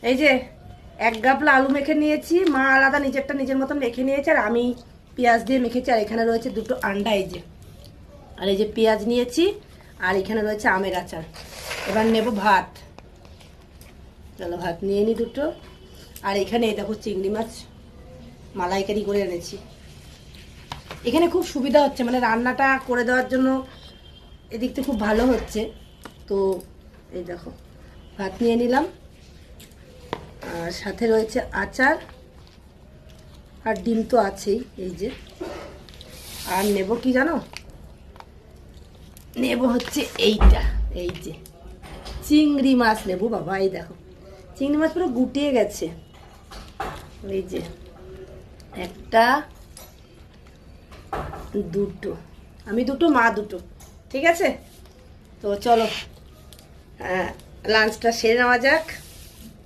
এই যে এক গাবলা আলু মেখে নিয়েছি, মা আলাদা নিজেরটা নিজের মতন মেখে নিয়েছে, আর আমি পেঁয়াজ দিয়ে মেখেছি। আর এখানে রয়েছে দুটো আন্ডা, এই যে, আর এই যে পেঁয়াজ নিয়েছি, আর এখানে রয়েছে আমের আচার। এবার নেব ভাত। চলো ভাত নিয়ে নিই দুটো। আর এখানে এই দেখো চিংড়ি মাছ মালাইকারি করে এনেছি। এখানে খুব সুবিধা হচ্ছে, মানে রান্নাটা করে দেওয়ার জন্য এদিকটা খুব ভালো হচ্ছে। তো এই দেখো ভাত নিয়ে নিলাম, আর সাথে রয়েছে আচার, আর ডিম তো আছেই, এই যে। আর নেব কি জানো, নেব হচ্ছে এইটা, এই যে চিংড়ি মাছ নেব বাবা। এই দেখো চিংড়ি মাছ পুরো গুটিয়ে গেছে, এই যে একটা, দুটো, আমি দুটো, মা দুটো, ঠিক আছে। তো চলো লাঞ্চটা সেরে নেওয়া যাক।